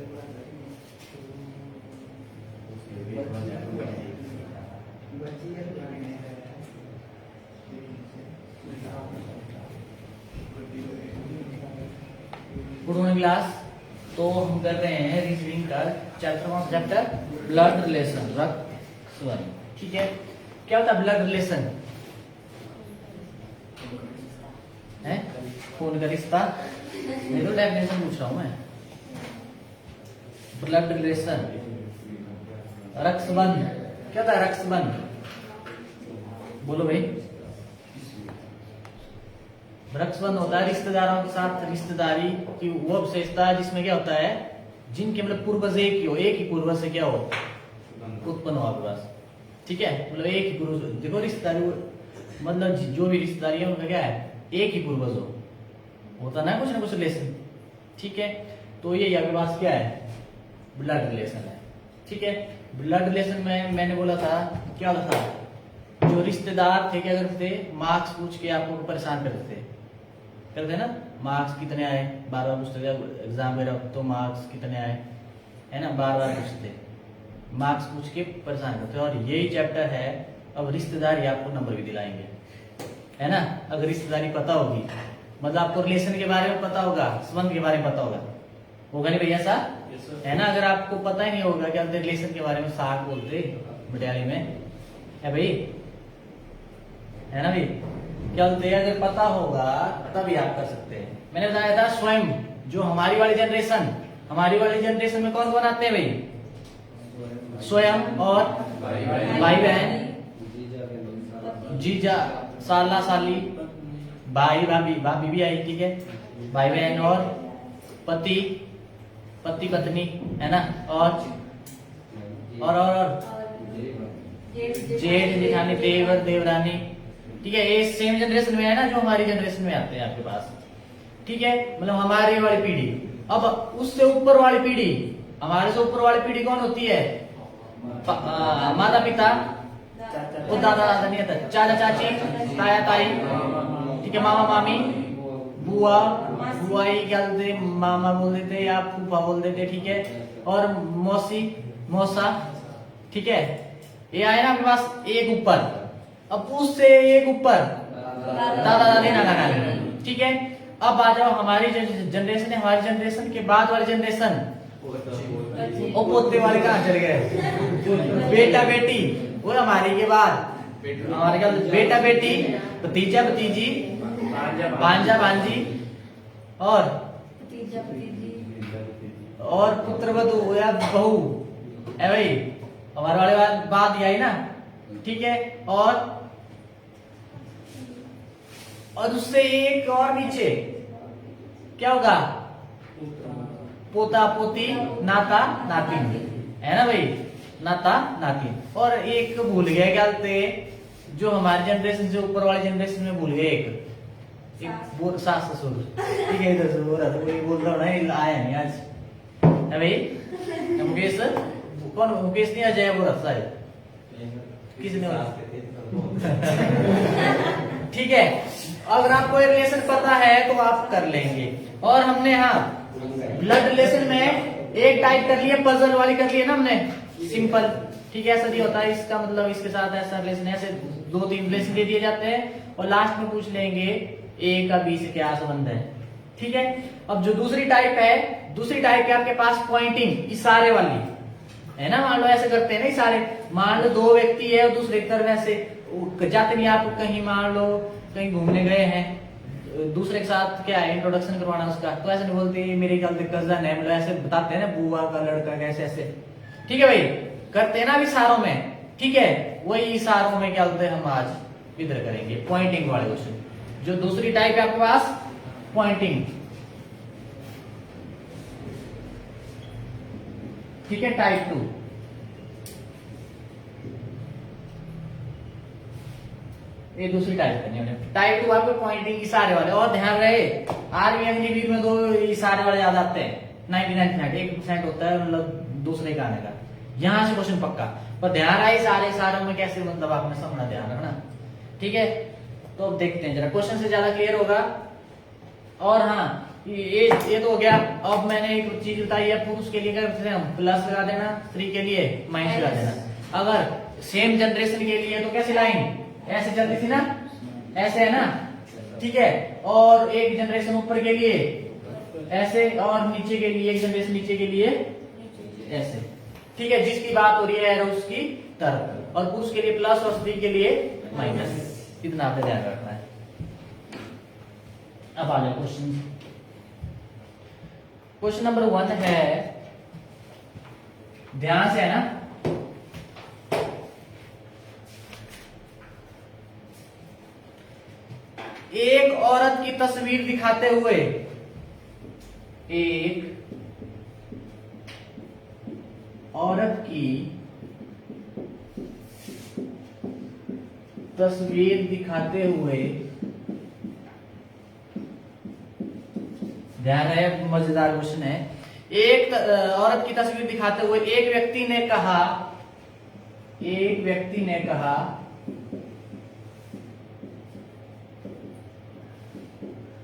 Good morning class. तो हम कर रहे हैं रीजनिंग का चैप्टर ब्लड रिलेशन, रक्त संबंध। ठीक है, क्या होता है ब्लड रिलेशन? है खून का रिश्ता। नहीं तो डेफिनेशन पूछ रहा हूं मैं। ब्लड रिलेशन, रक्त संबंध। क्या होता है रक्त संबंध? बोलो भाई। रक्त संबंध होता है रिश्तेदारों के साथ रिश्तेदारी की वो विशेषता है जिसमें क्या होता है, जिनके मतलब पूर्वज एक ही हो, एक ही पूर्वज से क्या हो उत्पन्न हो आपके पास। ठीक है, मतलब एक ही पूर्वज। देखो रिश्तेदारी मतलब जो भी रिश्तेदारी है उनका क्या है, एक ही पूर्वज हो, होता ना कुछ रिलेशन। ठीक है, तो ये आपके पास क्या है, ब्लड रिलेशन है। ठीक है, ब्लड रिलेशन में मैंने बोला था क्या होता था, जो रिश्तेदार थे क्या करते थे, मार्क्स पूछ के आपको परेशान करते थे ना। मार्क्स कितने आए, बार बार पूछते थे। एग्जाम में तो मार्क्स कितने आए, है ना, बार बार पूछते, मार्क्स पूछ के परेशान करते। और यही चैप्टर है अब रिश्तेदारी आपको नंबर भी दिलाएंगे, है ना। अगर रिश्तेदारी पता होगी मतलब आपको रिलेशन के बारे में पता होगा, संबंध के बारे में पता होगा नहीं भैया ऐसा? है ना। अगर आपको पता ही नहीं होगा क्या रिलेशन के बारे में, साग बोलते मटियाली में, है भाई, है ना भाई, क्या बोलते हैं, अगर पता होगा तभी आप कर सकते हैं। मैंने बताया था स्वयं, जो हमारी वाली जनरेशन में कौन बनाते हैं भाई, स्वयं और भाई बहन, जीजा, साला साली, भाई भाभी भी आई। ठीक है, भाई बहन और पति पत्नी, है ना, और जेठ जेठानी, देवर देवरानी। ठीक है, ये सेम जनरेशन में है ना, जो हमारी जनरेशन में आते हैं आपके पास। ठीक है, मतलब हमारी वाली पीढ़ी। अब उससे ऊपर वाली पीढ़ी, हमारे से ऊपर वाली पीढ़ी कौन होती है, माता पिता, वो दादा दादा नहीं आता, चाचा चाची, ताया ताई। ठीक है, मामा मामी, बुआ बुआई क्या बोलते, मामा बोल देते या फूफा बोल देते। ठीक है, और मौसी मौसा। ठीक है, ये आए ना आपके पास एक ऊपर। अब उससे एक ऊपर दादा दादी नाना नानी। ठीक है, अब आ जाओ हमारी जनरेशन है, हमारी जनरेशन के बाद वाली जनरेशन, वो पोते वाले कहाँ चले गए, बेटा बेटी, वो हमारी के बाद हमारे क्या बेटा बेटी, भतीजा भतीजी, भांजा भांजी, और पुत्रवधू या बहू, है भाई, हमारे वाले बात यही ना। ठीक है, और उससे एक और नीचे क्या होगा, पोता पोती, नाता नातिन, है ना भाई, नाता नातिन। और एक भूल गए क्या बोलते, जो हमारी जनरेशन से ऊपर वाली जनरेशन में भूल गए, एक सास ससुर। ठीक है, इधर से बोल रहा था, कोई बोल रहा ना, आया नहीं आज, है भाई। मुकेश कौन, मुकेश नहीं आ जाए वो रखता है, किसने ठीक है, अगर आपको रिलेशन पता है तो आप कर लेंगे। और हमने हाँ ब्लड रिलेशन में एक टाइप कर लिया, पजल वाली कर लिया ना हमने, सिंपल। ठीक है, ऐसा नहीं होता इसका मतलब इसके साथ ऐसा रिलेशन, ऐसे 2-3 रिलेशन दे दिए जाते हैं और लास्ट में पूछ लेंगे ए का बी से क्या संबंध है। ठीक है, अब जो दूसरी टाइप है आपके पास पॉइंटिंग, इशारे वाली, है ना। मान लो ऐसे करते हैं ना इशारे, मान लो 2 व्यक्ति है और दूसरे की तरफ ऐसे जाते नहीं, आप कहीं मान लो कहीं घूमने गए हैं, दूसरे के साथ क्या है इंट्रोडक्शन करवाना उसका, तो ऐसे नहीं बोलते मेरे ख्याल से कजन है, मतलब ऐसे बताते हैं ना, बुआ का लड़का कैसे ऐसे। ठीक है भाई, करते हैं ना इशारों में। ठीक है, वही इशारों में क्या बोलते हैं हम आज इधर करेंगे, पॉइंटिंग वाले क्वेश्चन। जो दूसरी टाइप है आपके पास पॉइंटिंग। ठीक है, टाइप 2। ये दूसरी टाइप करनी है। टाइप 2 आपको पॉइंटिंग इशारे वाले। और ध्यान रहे, आर्मी अग्निवीर में 2 इशारे वाले याद आते हैं, 99% 1% होता है मतलब दूसरे का आने का। यहां से क्वेश्चन पक्का, पर ध्यान रहे इशारों में कैसे, मतलब आपने समझना, ध्यान रखना। ठीक है, तो अब देखते हैं जरा, क्वेश्चन से ज्यादा क्लियर होगा। और हाँ, ये तो हो गया। अब मैंने एक चीज बताई है, पुरुष के लिए क्या करते हैं हम, प्लस लगा देना, स्त्री के लिए माइनस लगा देना। अगर सेम जनरेशन के लिए तो कैसी लाइन ऐसे चलती थी ना, ऐसे है ना, ठीक है। और एक जनरेशन ऊपर के लिए ऐसे, और नीचे के लिए एक जनरेशन नीचे के लिए ऐसे, ठीक है। जिसकी बात हो रही है एरो उसकी तरफ, और पुरुष के लिए प्लस और स्त्री के लिए माइनस, इतना आपने ध्यान रखना है। अब आ जाए क्वेश्चन। क्वेश्चन नंबर 1 है, ध्यान से है ना, एक औरत की तस्वीर दिखाते हुए, एक औरत की तस्वीर दिखाते हुए, ध्यान रहे, मजेदार क्वेश्चन है। एक औरत की तस्वीर दिखाते हुए एक व्यक्ति ने कहा, एक व्यक्ति ने कहा,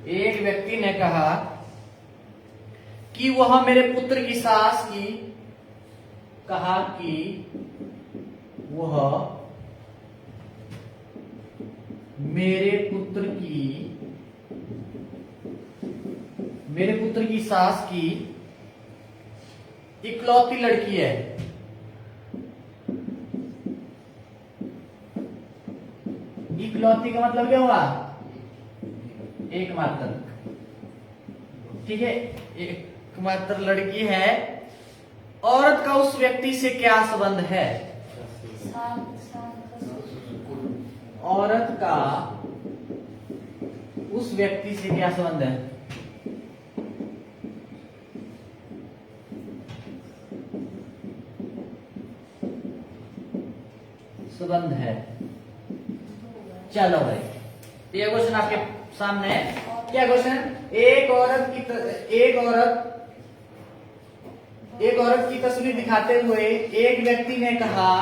एक व्यक्ति ने कहा कि वह मेरे पुत्र की सास की, कहा कि वह मेरे पुत्र की सास की इकलौती लड़की है। इकलौती का मतलब क्या हुआ, एकमात्र, ठीक है, एकमात्र लड़की है। औरत का उस व्यक्ति से क्या संबंध है, औरत का उस व्यक्ति से क्या संबंध है, संबंध है। चलो भाई, ये क्वेश्चन आपके सामने है। क्या क्वेश्चन, एक औरत की तस्वीर दिखाते हुए एक व्यक्ति ने कहा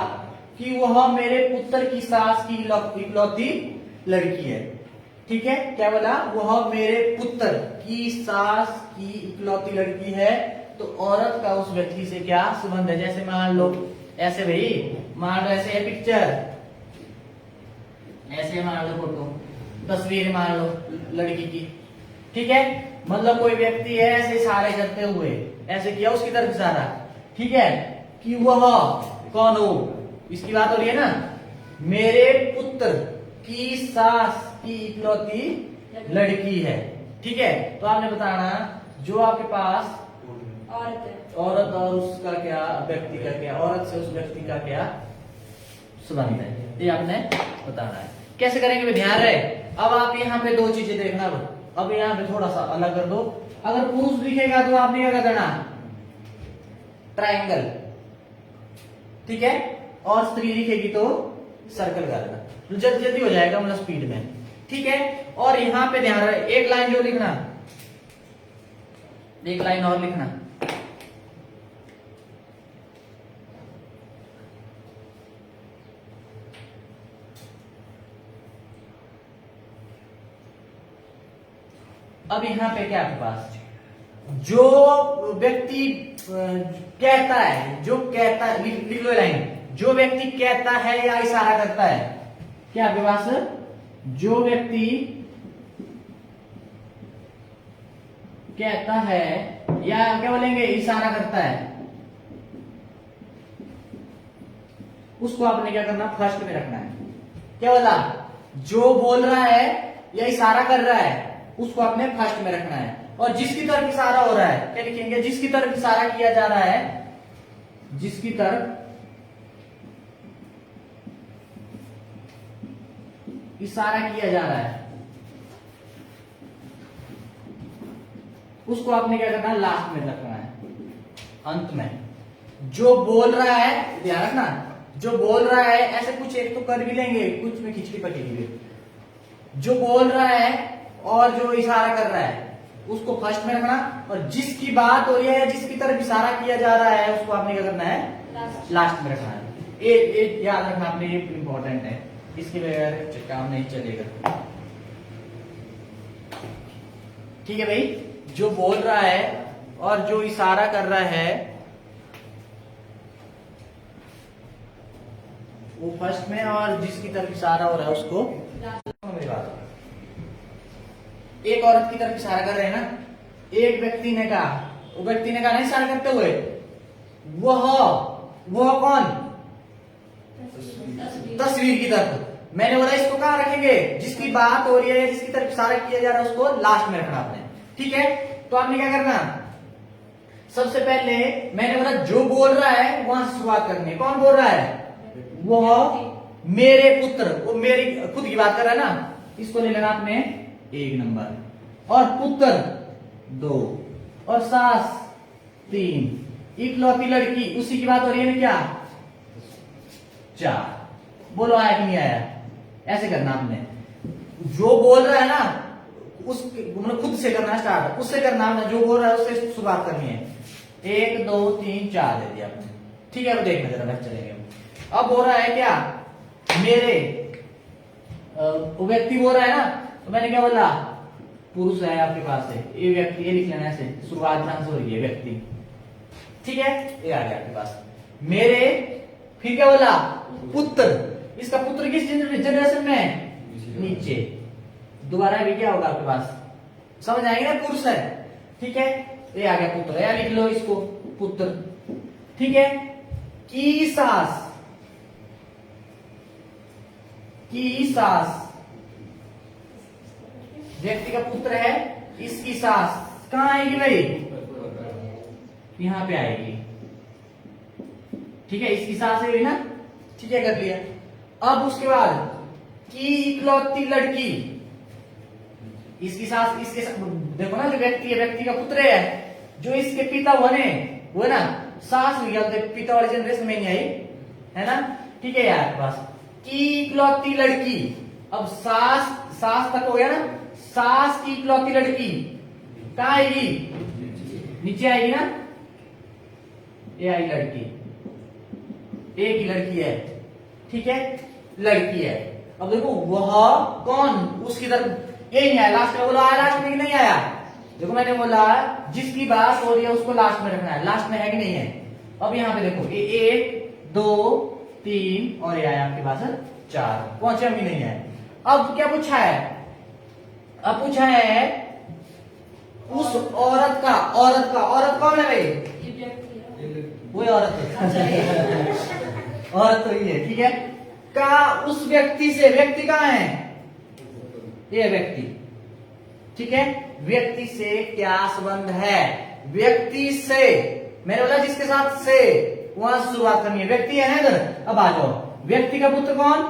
कि वह मेरे पुत्र की सास की इकलौती लड़की है, ठीक है। क्या बोला, वह मेरे पुत्र की सास की इकलौती लड़की है। तो औरत का उस व्यक्ति से क्या संबंध है। जैसे मान लो ऐसे, भाई मान लो ऐसे है पिक्चर, ऐसे मान लो फोटो, तस्वीर मान लो लड़की की, ठीक है। मतलब कोई व्यक्ति है ऐसे इशारे करते हुए, ऐसे किया उसकी तरफ इशारा, ठीक है, कि वह कौन हो, इसकी बात हो रही है ना, मेरे पुत्र की सास की इकलौती लड़की है, ठीक है। तो आपने बताना जो आपके पास औरत और उसका क्या, व्यक्ति का क्या, औरत से उस व्यक्ति का क्या संबंध है, ये आपने बताना है। कैसे करेंगे, ध्यान रहे। अब आप यहाँ पे दो चीजें देखना, अब यहाँ पे थोड़ा सा अलग कर दो। अगर पुरुष दिखेगा तो आपने क्या कर देना, ट्रायंगल, ठीक है, और स्त्री दिखेगी तो सर्कल कर देना, तो जल्दी जल्दी हो जाएगा, मतलब स्पीड में, ठीक है। और यहाँ पे ध्यान रहे, एक लाइन जो लिखना, एक लाइन और लिखना, अब यहाँ पे क्या आपके पास, जो व्यक्ति कहता है, जो कहता है, लिख लो लाइन, जो व्यक्ति कहता है या इशारा करता है, क्या आपके पास, जो व्यक्ति कहता है या क्या बोलेंगे, इशारा करता है, उसको आपने क्या करना, फर्स्ट में रखना है। क्या बोला, जो बोल रहा है या इशारा कर रहा है उसको आपने फर्स्ट में रखना है। और जिसकी तरफ इशारा हो रहा है, क्या लिखेंगे, जिसकी तरफ इशारा किया जा रहा है, जिसकी तरफ इशारा किया जा रहा है उसको आपने क्या करना है, लास्ट में रखना है, अंत में। जो बोल रहा है, ध्यान रखना, जो बोल रहा है, ऐसे कुछ एक तो कर भी लेंगे, कुछ में खिचड़ी पकेगी। जो बोल रहा है और जो इशारा कर रहा है उसको फर्स्ट में रखना, और जिसकी बात हो रही है, जिसकी तरफ इशारा किया जा रहा है उसको आपने क्या करना है, लास्ट में रखना है। ये याद रखना आपने, ये इंपॉर्टेंट है, इसके बगैर काम नहीं चलेगा, ठीक है भाई। जो बोल रहा है और जो इशारा कर रहा है वो फर्स्ट में, और जिसकी तरफ इशारा हो रहा है उसको मेरी बात। एक औरत की तरफ इशारा कर रहे हैं ना, एक व्यक्ति ने कहा, वो व्यक्ति ने कहा ना इशारा करते हुए, वह कौन? तस्वीर की तरफ। मैंने बोला इसको कहाँ रखेंगे? जिसकी बात हो रही है, जिसकी तरफ इशारा किया जा रहा है उसको लास्ट में रखना आपने, ठीक है। तो आपने क्या करना, सबसे पहले मैंने बोला जो बोल रहा है वहां से शुरुआत करनी है। कौन बोल रहा है? वो मेरे पुत्र, वो मेरी खुद की बात कर रहा है ना, इसको ले लेना आपने 1 नंबर, और पुत्र 2, और सास 3, इकलौती लड़की उसी की बात हो रही है ना क्या? 4। बोलो आया कि नहीं आया? ऐसे करना आपने, जो बोल रहा है ना उस मतलब खुद से करना स्टार्ट, उससे करना है, जो बोल रहा है उससे शुरुआत करनी है। 1 2 3 4 दे दिया आपने, ठीक है। अब देखना जरा बैठ चलेंगे। अब हो रहा है क्या, मेरे व्यक्ति बोल रहा है ना, तो मैंने क्या बोला? पुरुष है आपके पास है, ये व्यक्ति, ये लिख लेना ऐसे, शुरुआत कहां से हो रही है? व्यक्ति, ठीक है। ये आ गया आपके पास मेरे, फिर क्या बोला? पुत्र। इसका पुत्र किस जनरेशन में है? नीचे। दोबारा भी क्या होगा आपके पास? समझ आएगी ना, पुरुष है, ठीक है। ये आ गया पुत्र, या लिख लो इसको पुत्र, ठीक है। की सास, की सास व्यक्ति का पुत्र है, इसकी सास कहां आएगी भाई? यहां पे आएगी, ठीक है। इसकी सास है ना, ठीक है, कर लिया। अब उसके बाद की इकलौती लड़की, इसकी सास, इसके देखो ना, जो व्यक्ति है, व्यक्ति का पुत्र है, जो इसके पिता बने वो है ना, सास हुई, पिता वाली जनरेशन में नहीं आई है ना, ठीक है यार। पास की इकलौती लड़की, अब सास तक हो गया ना, सास की इकलौती लड़की कहां आएगी? नीचे आएगी ना, ये आई लड़की, एक ही लड़की है, ठीक है, लड़की है। अब देखो वह कौन, उसकी तरफ ये नहीं आया, लास्ट में बोला आया, लास्ट में नहीं आया। देखो मैंने बोला जिसकी बात हो रही है उसको लास्ट में रखना है, लास्ट में है कि नहीं है? अब यहाँ पे देखो ये 1 2 3 और ये आया आपके पास 4, पहुंचे भी नहीं है। अब क्या पूछा है? अब पूछा है उस औरत का, औरत कौन है भाई? वही औरत औरत तो ही है, ठीक है। का उस व्यक्ति से, व्यक्ति कहां है? ये व्यक्ति, ठीक है। व्यक्ति से क्या संबंध है? व्यक्ति से, मैंने बोला जिसके साथ से, वहां शुरुआत करनी है। व्यक्ति है ना इधर, अब आ जाओ। व्यक्ति का पुत्र कौन?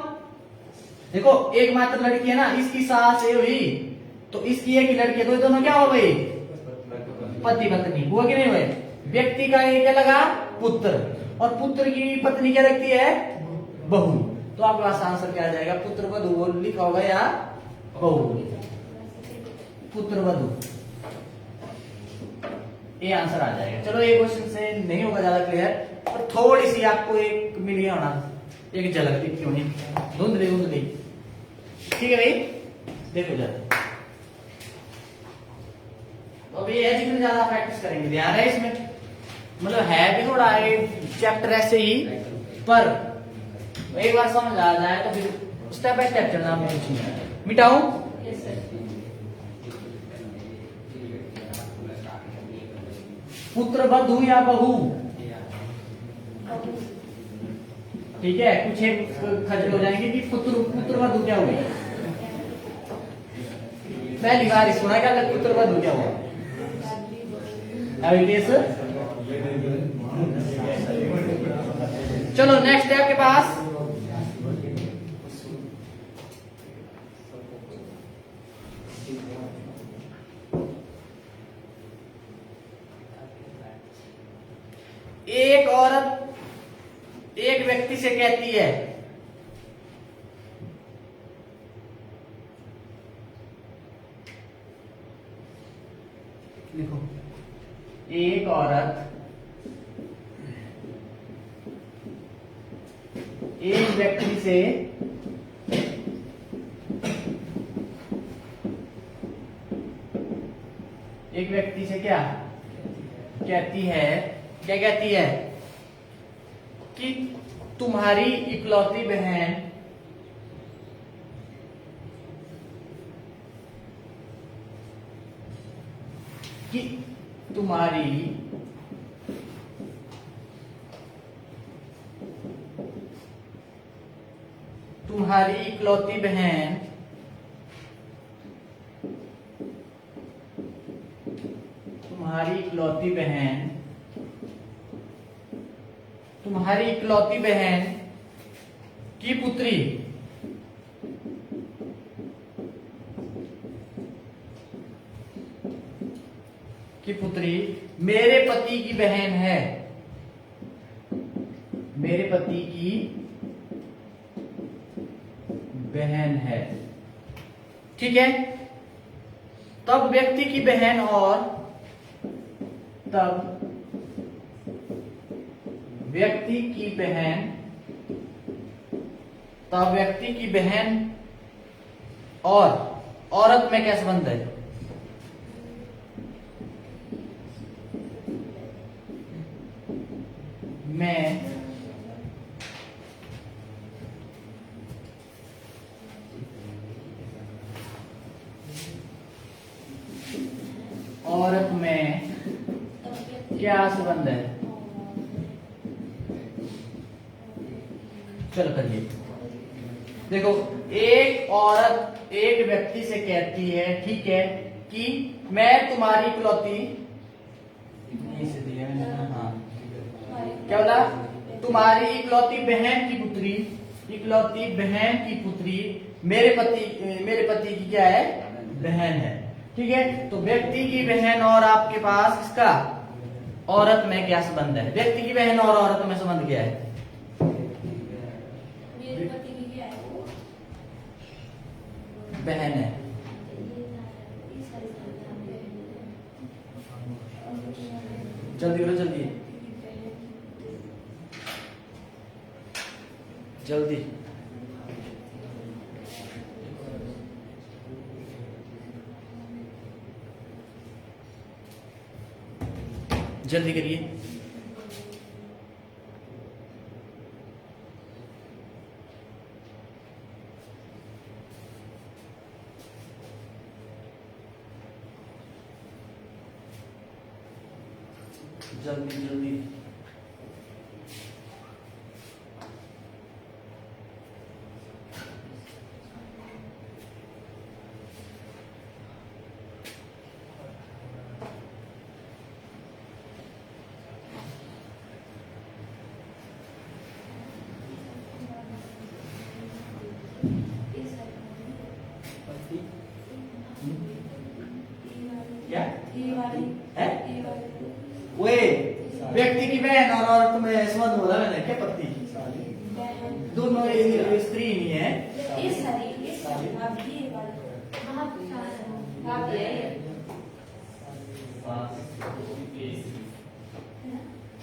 देखो एकमात्र लड़की है ना, इसकी सास ये हुई, तो इसकी एक ही लड़की है, तो दोनों क्या हो गई? पति पत्नी, हुआ कि नहीं हुए? व्यक्ति का ये क्या लगा? पुत्र, और पुत्र की पत्नी क्या लगती है? बहू। तो आपके पास आंसर क्या आ जाएगा? पुत्र वधू लिखा होगा या बहू? पुत्र वधू, ये आंसर आ जाएगा। चलो ये क्वेश्चन से नहीं होगा ज्यादा क्लियर, पर थोड़ी सी आपको एक मिल गया होना, एक झलक दिखी होनी, धुंधली, ठीक है भाई। देखो जरा, अब ये है जितने ज्यादा प्रैक्टिस करेंगे, ध्यान है इसमें, मतलब है भी थोड़ा चैप्टर ऐसे ही, पर एक बार समझ आ जाए तो फिर स्टेप बाय स्टेप चलना। मैं कुछ नहीं मिटाऊं, पुत्र वधू या बहू, ठीक है। कुछ एक खजल हो जाएंगे कि पुत्र वधू क्या हुई, पहली बार सुना क्या पुत्र वधू क्या हुआ? चलो नेक्स्ट है आपके पास एक औरत एक व्यक्ति से कहती है, लिखो, एक औरत एक व्यक्ति से व्यक्ति से क्या कहती है, क्या कहती है कि तुम्हारी इकलौती बहन कि तुम्हारी इकलौती बहन तुम्हारी इकलौती बहन की पुत्री मेरे पति की बहन है, मेरे पति की बहन है। ठीक है, तब व्यक्ति की बहन और व्यक्ति की बहन और औरत में क्या संबंध है? औरत में क्या संबंध है? चलो करिए। देखो, एक औरत एक व्यक्ति से कहती है, ठीक है, कि मैं तुम्हारी इकलौती, हाँ क्या बोला, तुम्हारी इकलौती बहन की पुत्री मेरे पति की क्या है, बहन है। ठीक है, तो व्यक्ति की बहन और आपके पास इसका औरत में क्या संबंध है? व्यक्ति की बहन और औरत में संबंध क्या है? बहन है। जल्दी करो, जल्दी जल्दी। जल्दी करिए। जल्दी जल्दी। क्या है? वे व्यक्ति की बहन और औरत में संबंध बोला मैंने, क्या पत्नी दोनों स्त्री नहीं है।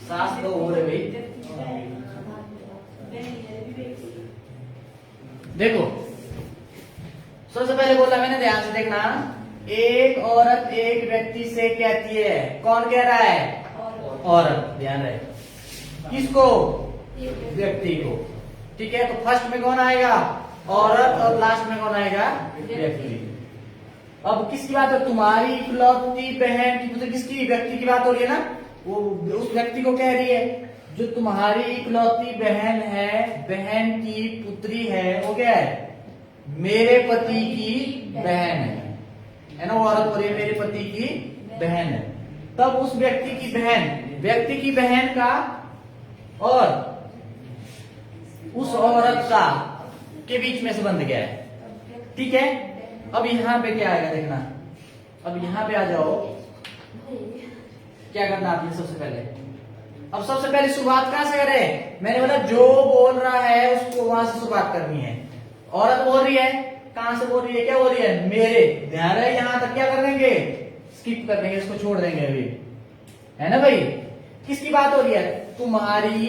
सास दो हो रहे भाई। देखो, सबसे पहले बोला मैंने, ध्यान से देखना, एक औरत एक व्यक्ति से कहती है। कौन कह रहा है? औरत। ध्यान रहे, किसको? व्यक्ति को। ठीक है, तो फर्स्ट में कौन आएगा? औरत, और लास्ट में कौन आएगा? व्यक्ति। अब किसकी बात है? तुम्हारी इकलौती बहन की पुत्री। किसकी? व्यक्ति की बात हो रही है ना, वो उस व्यक्ति को कह रही है जो तुम्हारी इकलौती बहन है, बहन की पुत्री है, वो क्या है? मेरे पति की बहन है ना, वो औरत हो रही है मेरे पति की बहन है। तब उस व्यक्ति की बहन का और उस औरत का के बीच में संबंध क्या है? ठीक है, अब यहां पे क्या आएगा देखना। अब यहां पे आ जाओ, क्या करना आपने सबसे पहले? अब सबसे पहले शुरुआत कहां से करें? मैंने बोला जो बोल रहा है उसको वहां से शुरुआत करनी है। औरत बोल रही है, कहां से बोल रही है? क्या बोल रही है? मेरे। ध्यान है, यहां तक क्या कर देंगे? स्किप कर देंगे, इसको छोड़ देंगे अभी, है ना भाई। किसकी बात हो रही है? तुम्हारी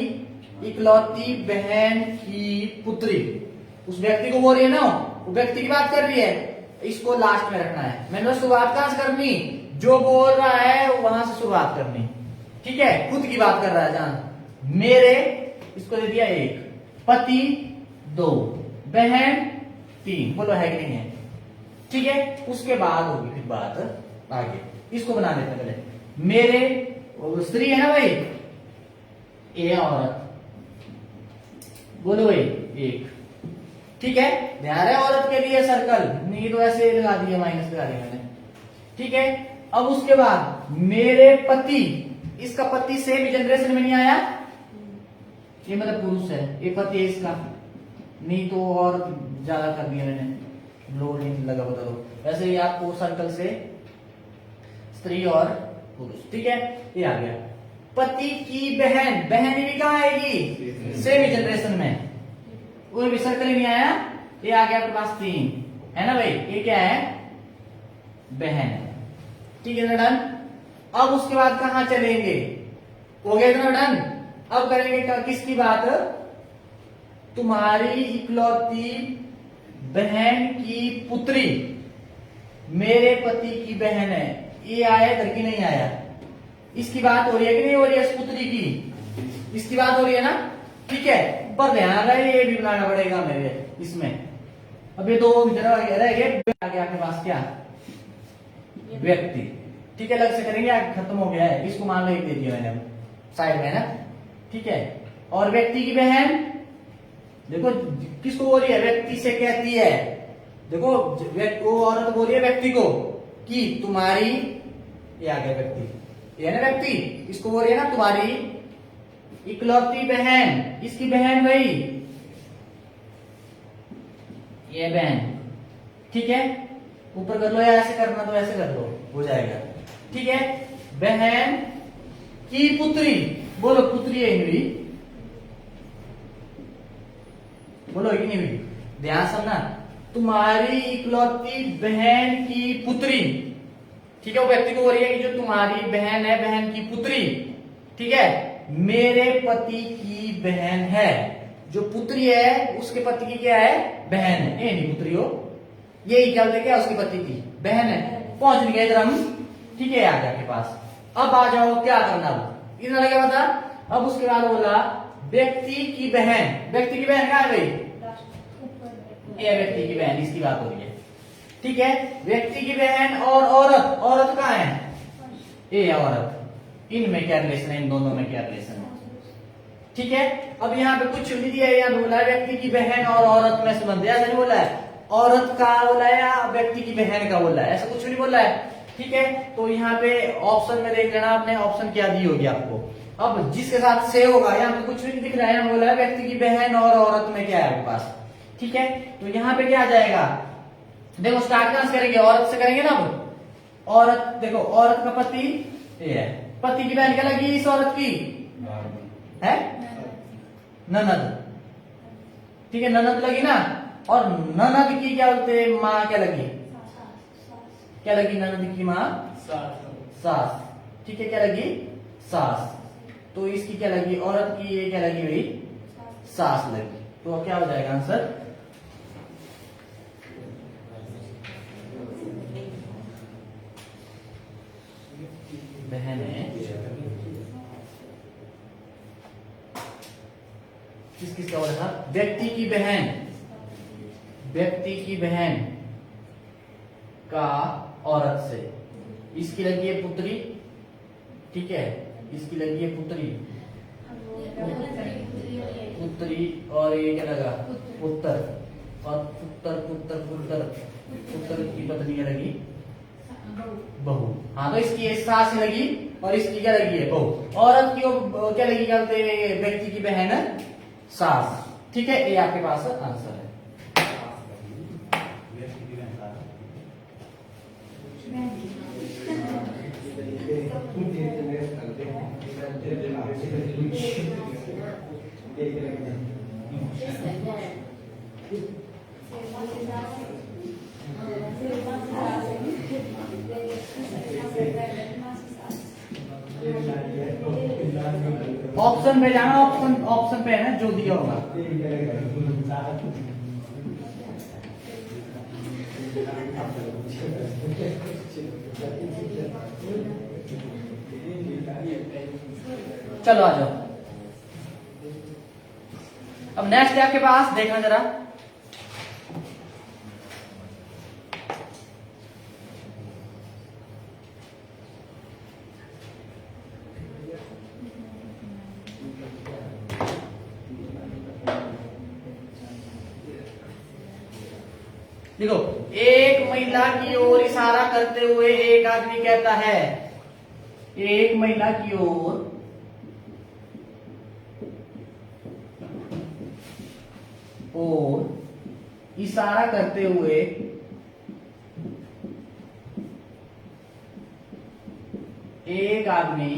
इकलौती बहन की पुत्री। उस व्यक्ति को बोल रही है ना, वो व्यक्ति की बात कर रही है। इसको लास्ट में रखना है। मैंने शुरुआत कहां से करनी? जो बोल रहा है वहां से शुरुआत करनी, ठीक है। खुद की बात कर रहा है जान। मेरे, इसको दे दिया 1, पति 2, बहन 3, बोलो है कि नहीं है, ठीक है। उसके बाद होगी फिर बात आगे, इसको बना लेते हैं पहले। मेरे स्त्री है ना भाई, ए औरत, बोलो भाई 1, ठीक है। ध्यान है औरत के लिए सर्कल, नहीं तो ऐसे लगा दिया, माइनस लगा दिया मैंने, ठीक है। अब उसके बाद मेरे पति, इसका पति से भी जनरेशन में नहीं आया, ये मतलब पुरुष है, ये पति है इसका, नहीं तो और ज्यादा कर दिया मैंने, लोड नहीं लगा बता दो। वैसे ही आपको सर्कल से स्त्री और पुरुष, ठीक है। ये आ गया। पति की बहन, बहन भी कहाँ आएगी, सेमी जनरेशन में, वो भी सर्कल ही नहीं आया, ये आ गया आपके पास 3, है ना भाई। ये क्या है, बहन, ठीक है ना, डन। अब उसके बाद कहां चलेंगे, हो गया इतना डन। अब करेंगे किसकी बात, तुम्हारी इकलौती बहन की पुत्री, मेरे पति की बहन है, ये आया इधर की नहीं आया, इसकी बात हो रही है कि नहीं हो रही है, इस पुत्री की, इसकी बात हो रही है ना, ठीक है। पर ध्यान रहे ये भी बनाना पड़ेगा मेरे इसमें। अब ये 2 रह गए, आगे आपके पास क्या, व्यक्ति, ठीक है। अलग से करेंगे, आगे खत्म हो गया है, इसको मान लो 1 दे दिया मैंने साइड में ना, ठीक है। और व्यक्ति की बहन, देखो किसको बोल रही है, व्यक्ति से कहती है, देखो वो औरत बोल रही है व्यक्ति को कि तुम्हारी, ये आ गया व्यक्ति, ये है ना व्यक्ति, इसको बोल रही है ना तुम्हारी इकलौती बहन, इसकी बहन भाई ये बहन, ठीक है। ऊपर कर लो या ऐसे करना तो ऐसे कर लो, हो जाएगा, ठीक है। बहन की पुत्री, बोलो पुत्री है इनवी, बोलो कि नहीं भी, ध्यान समझना, तुम्हारी इकलौती बहन की पुत्री, ठीक है। वो व्यक्ति को बोल रही है कि जो तुम्हारी बहन है, बहन की पुत्री, ठीक है, मेरे पति की बहन है। जो पुत्री है उसके पति की क्या है, बहन है, ये नहीं पुत्री हो, यही क्या बोलते क्या, उसके पति की बहन है। पहुंच गए इधर हम, ठीक है, आ गया आपके पास। अब आ जाओ क्या करना, इतना लगे बता। अब उसके बाद बोला व्यक्ति की बहन, व्यक्ति की बहन कहाँ है भाई, ये व्यक्ति की बहन, इसकी बात हो रही है, ठीक है। व्यक्ति की बहन और औरत, औरत कहाँ है, ये औरत, इनमें क्या रिलेशन है, इन दोनों में क्या रिलेशन है, ठीक है। अब यहाँ पे कुछ नहीं दिया है, यहाँ बोला है व्यक्ति की बहन और औरत में संबंध, ऐसा नहीं बोला है औरत का बोला है या व्यक्ति की बहन का बोला है, ऐसा कुछ नहीं बोला है, ठीक है। तो यहाँ पे ऑप्शन में देख लेना आपने, ऑप्शन क्या दी होगी आपको। अब जिसके साथ से होगा, यहाँ पे कुछ नहीं दिख रहा है, यहाँ बोला है व्यक्ति की बहन और औरत में क्या है आपके पास, ठीक है। तो यहाँ पे क्या आ जाएगा, देखो स्टार्ट कहां से करेंगे, औरत से करेंगे ना। अब औरत देखो, औरत का पति ये है, पति की बहन क्या लगी इस औरत की है, ननद, ठीक है, ननद लगी ना। और ननद की क्या बोलते हैं, माँ क्या लगी, क्या लगी ननद की माँ, सास, ठीक है, क्या लगी, सास। तो इसकी क्या लगी, औरत की ये क्या लगी भाई, सास लगी। तो क्या हो जाएगा आंसर, बहन है, किस किसका बोला था, व्यक्ति की बहन, व्यक्ति की बहन का औरत से, इसकी लगी है पुत्री, ठीक है, इसकी लगी है पुत्री, पुत्री, और ये क्या लगा पुत्र, और पुत्र पुत्र पुत्र पुत्र की पत्नी क्या लगी, बहू। हाँ, तो इसकी ये सास लगी और इसकी क्या लगी है, बहू। औरत की क्या लगी, क्या बोलते हैं, व्यक्ति की बहन सास, ठीक है। ये आपके पास आंसर है। ऑप्शन पे जाना, ऑप्शन पे है ना जो दिया होगा। चलो आ जाओ। अब नेक्स्ट है आपके पास, देखना जरा। देखो, एक महिला की ओर इशारा करते हुए एक आदमी कहता है, एक महिला की ओर इशारा करते हुए एक आदमी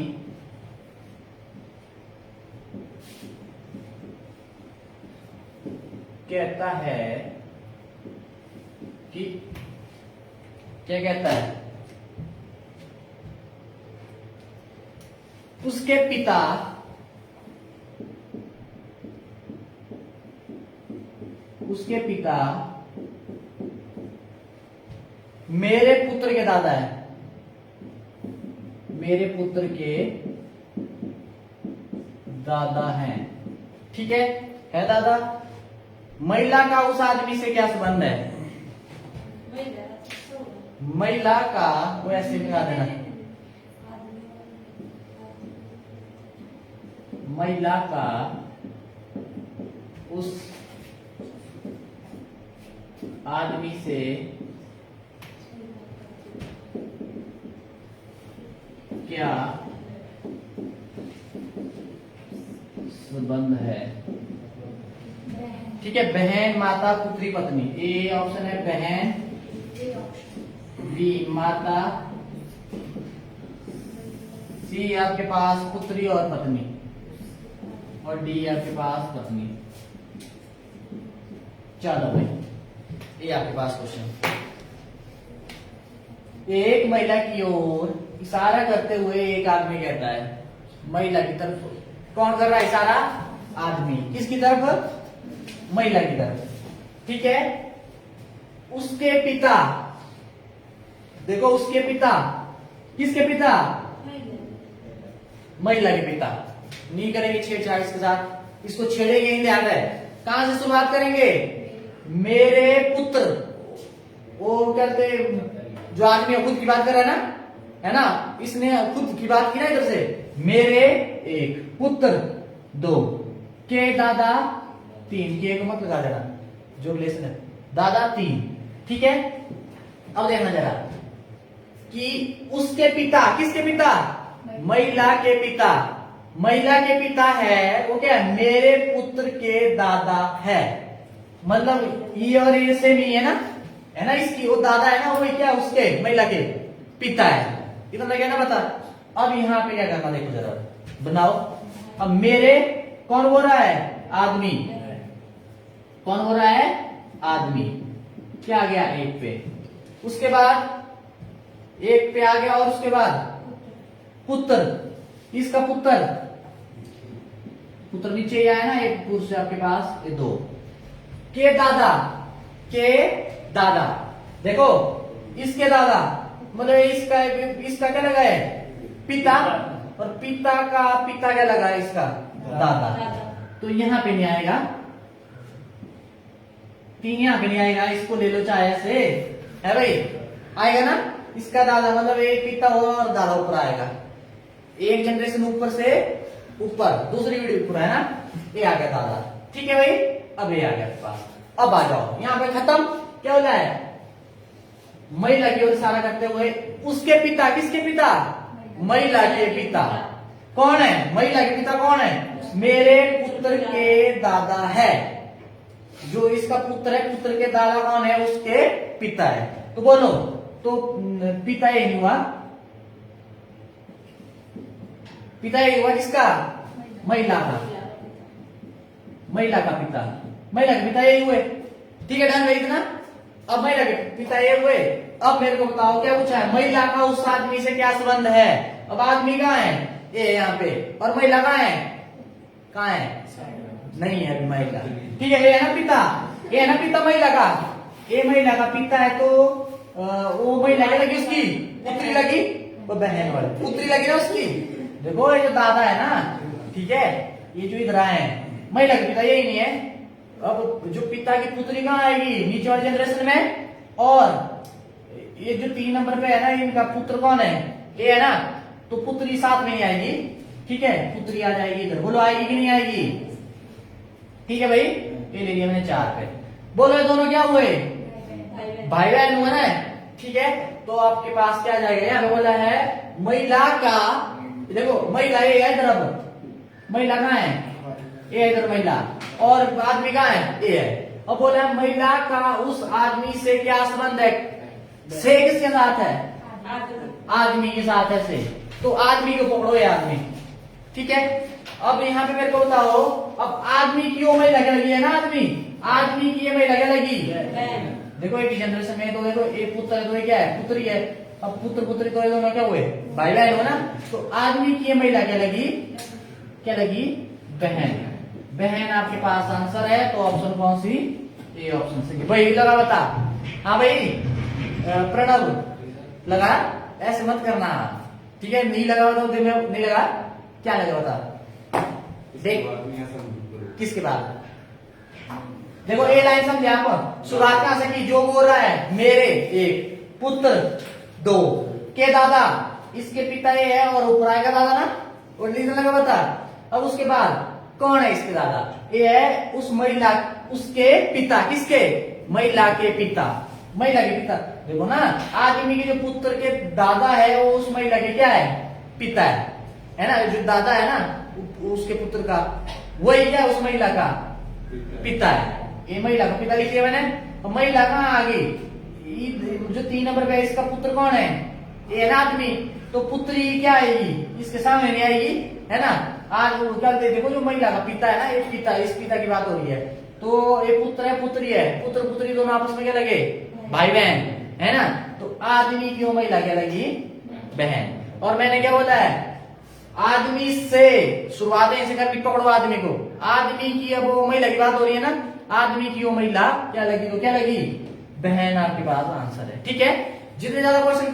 कहता है कि, क्या कहता है, उसके पिता मेरे पुत्र के दादा है, मेरे पुत्र के दादा हैं। ठीक है दादा। महिला का उस आदमी से क्या संबंध है? महिला का, वो ऐसे मिला देना, महिला का उस आदमी से क्या संबंध है? ठीक है, बहन, माता, पुत्री, पत्नी। ए ऑप्शन है बहन, बी माता, सी आपके पास पुत्री और पत्नी, और डी आपके पास पत्नी। चलो भाई, ये आपके पास क्वेश्चन। एक महिला की ओर इशारा करते हुए एक आदमी कहता है, महिला की तरफ। कौन कर रहा है इशारा? आदमी। किसकी तरफ? महिला की तरफ। ठीक है। उसके पिता, देखो उसके पिता, किसके पिता? महिला के पिता। नहीं करेंगे छेड़छाड़ इसके साथ, इसको छेड़ेंगे ही, ध्यान है। कहां से शुरुआत करेंगे? मेरे पुत्र। वो कहते, जो आदमी खुद की बात कर रहा है ना, है ना, इसने खुद की बात की ना इधर से। मेरे एक पुत्र दो, के दादा तीन, के को मत लगा देना, जो रिलेशन है, दादा तीन। ठीक है। अब देखना जरा कि उसके पिता, किसके पिता? महिला के पिता। महिला के पिता है, वो क्या है? मेरे पुत्र के दादा है। मतलब ये और ये सेम ही है ना, है ना। इसकी वो दादा है ना, वो क्या उसके, महिला के पिता है। इतना लगे ना बता। अब यहाँ पे क्या करना, देखो जरा, बनाओ। अब मेरे, कौन हो रहा है? आदमी। कौन हो रहा है? आदमी। क्या आ गया? एक पे, उसके बाद एक पे आ गया, और उसके बाद पुत्र। इसका पुत्र, पुत्र नीचे ही आया ना, एक पुरुष है आपके पास, ये दो। के दादा, के दादा, देखो इसके दादा, मतलब इसका क्या लगा है? पिता, और पिता का पिता क्या लगा है? इसका दादा। तो यहां पे नहीं आएगा, तीन यहां पे नहीं आएगा, इसको ले लो चाहे से, है भाई, आएगा ना। इसका दादा मतलब एक पिता होगा और दादा ऊपर आएगा, एक जनरेशन ऊपर से ऊपर, दूसरी वीडियो ऊपर है ना, ये आ गया दादा। ठीक है भाई, अब ये आ गया पास। अब आ जाओ यहाँ पे, खत्म। क्या हो जाए? महिला की ओर इशारा करते हुए उसके पिता, किसके पिता? महिला के पिता। कौन है? महिला के पिता कौन है? मेरे पुत्र के दादा है। जो इसका पुत्र है, पुत्र के दादा कौन है? उसके पिता है। तो बोलो, तो पिता ये नहीं हुआ, पिता ये हुआ किसका? महिला का, महिला का पिता, महिला के पिता ये हुए। ठीक है, डन भाई इतना। अब महिला के पिता ये हुए। अब मेरे को बताओ क्या पूछा है? महिला का उस आदमी से क्या संबंध है? अब आदमी कहाँ है? ये यहाँ पे, और महिला कहाँ है? कहाँ है? नहीं है अभी महिला। ठीक है, ये है ना पिता, ये है ना पिता महिला का, ये महिला का पिता है। तो वो महिला क्या लगी? उसकी पुत्री लगी, वो बहन वाले, पुत्री लगी ना उसकी। देखो ये जो दादा है ना, ठीक है, ये जो इधर आए हैं महिला के पिता यही नहीं है। अब जो पिता की पुत्री कहाँ आएगी, नीचे वाली जनरेशन में। और ये जो 3 नंबर पे है ना, इनका पुत्र कौन है, ये है ना, तो पुत्री साथ में ही आएगी। ठीक है, पुत्री आ जाएगी इधर, बोलो आएगी कि नहीं आएगी। ठीक है भाई, ये ले लिया मैंने 4 पे। बोलो ये दोनों क्या हुए, भाई बहन हुए ना। ठीक है, तो आपके पास क्या जाएगा, यहाँ बोला है महिला का, देखो महिला ये है इधर, अब महिला कहाँ है, ये इधर महिला, और आदमी कहाँ है, ये है। अब बोला है महिला का उस आदमी से क्या संबंध है, से किसके साथ है, आदमी के साथ है से, तो आदमी को पकड़ो, ये आदमी। ठीक है, अब यहाँ पे मेरे को बताओ, अब आदमी की वो महिला क्या लगी है ना, आदमी की ये महिला क्या लगी, देखो एक जनरेशन में तो देखो एक पुत्र है, तो ये क्या है, पुत्री है। अब पुत्र पुत्री तो ये दोनों क्या हुए, भाई बहन हो ना। तो आदमी की ये महिला क्या लगी, क्या लगी, बहन। बहन आपके पास आंसर है, तो ऑप्शन कौन सी, ये ऑप्शन से। भाई लगा बता, हाँ भाई प्रणव लगा, ऐसे मत करना। ठीक है, नहीं लगा तो नहीं लगा, क्या लगा बता, देख किसके बाद। देखो ये लाइन समझे आप, शुरुआत कहां से की, जो बोल रहा है मेरे एक पुत्र 2 के दादा, इसके पिता ये है और ऊपर आएगा दादा ना, और लिखने लगा बता। अब उसके बाद कौन है इसके दादा, ये है उस महिला, उसके पिता, किसके, महिला के पिता, महिला के पिता। देखो ना, आदमी के जो पुत्र के दादा है वो उस महिला के क्या है, पिता है ना। जो दादा है ना उसके पुत्र का, वही क्या उस महिला का पिता है। ये महिला का पिता लिख दिया मैंने। तो महिला कहाँ आ गई, जो 3 नंबर पे इसका पुत्र कौन है, ये ना आदमी, तो पुत्री क्या आएगी, इसके सामने नहीं आएगी, है ना। आज देखो जो महिला का पिता है ना, ये पिता, इस पिता की बात हो रही है, तो ये पुत्र है पुत्री है, पुत्र पुत्री दोनों आपस में क्या लगे, भाई बहन, है ना। तो आदमी की वो महिला क्या लगी, बहन। और मैंने क्या बोला है, आदमी से शुरुआत ऐसे करके पकड़ो आदमी को, आदमी की अब वो महिला की बात हो रही है ना, आदमी की वो महिला क्या लगी, तो क्या लगी, बहन। आपके पास आंसर है। ठीक है, जितने ज्यादा क्वेश्चन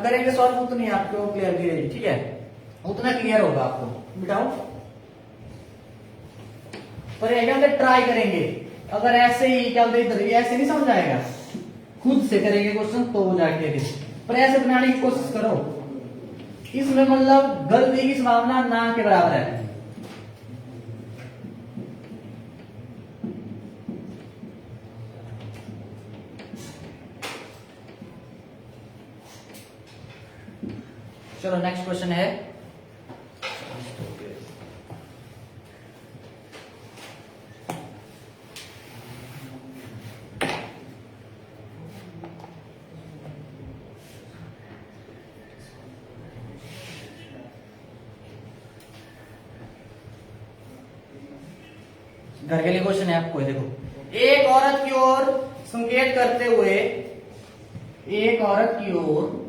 करेंगे सॉल्व उतनी आपको क्लियर रहेगी। ठीक है, उतना क्लियर होगा आपको। बिठाओ, पर अगर ट्राई करेंगे, अगर ऐसे ही क्या बोलते इधर ऐसे नहीं समझ आएगा, खुद से करेंगे क्वेश्चन तो जाके, पर ऐसे बनाने की कोशिश करो, इसमें मतलब गलती की संभावना ना के बराबर है। चलो नेक्स्ट क्वेश्चन है, घर के लिए क्वेश्चन है आपको। देखो, एक औरत की ओर संकेत करते हुए, एक औरत की ओर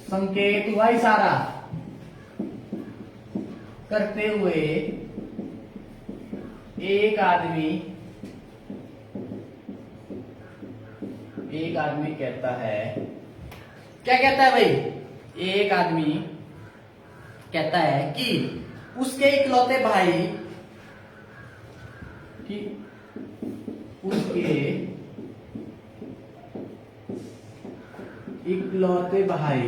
संकेत हुआ, इशारा करते हुए एक आदमी कहता है, क्या कहता है भाई, एक आदमी कहता है कि उसके इकलौते भाई, कि उसके इकलौते भाई,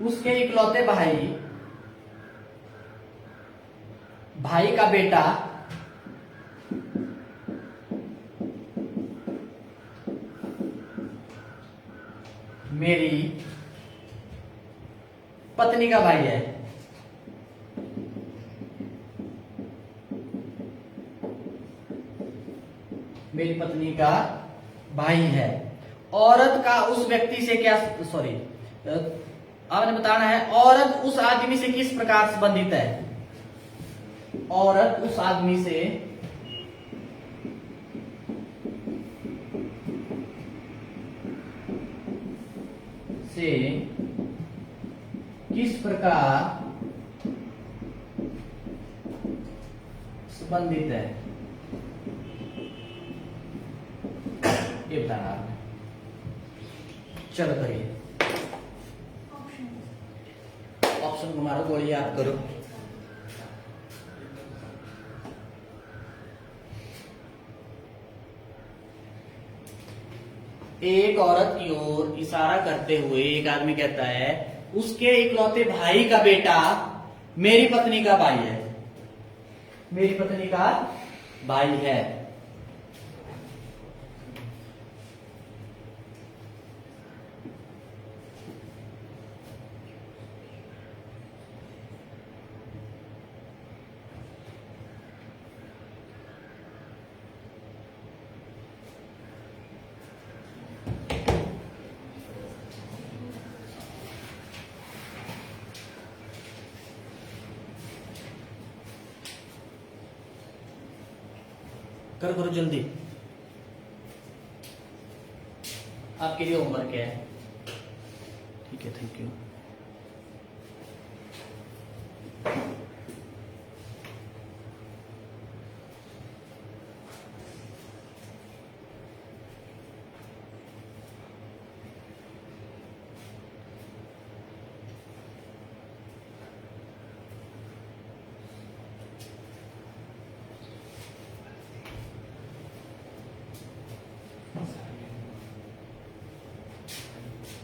उसके इकलौते भाई का बेटा मेरी पत्नी का भाई है। मेरी पत्नी का भाई है। औरत का उस व्यक्ति से क्या, सॉरी आपने बताना है, औरत उस आदमी से किस प्रकार संबंधित है। औरत उस आदमी से किस प्रकार संबंधित है। ये बताना आपने। चलो करिए, ऑप्शन को मारो, गोली याद करो। एक औरत की ओर इशारा करते हुए एक आदमी कहता है, उसके इकलौते भाई का बेटा मेरी पत्नी का भाई है। मेरी पत्नी का भाई है। करो करो जल्दी, आपके लिए होमवर्क है। ठीक है, थैंक यू।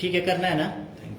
ठीक है, करना है ना।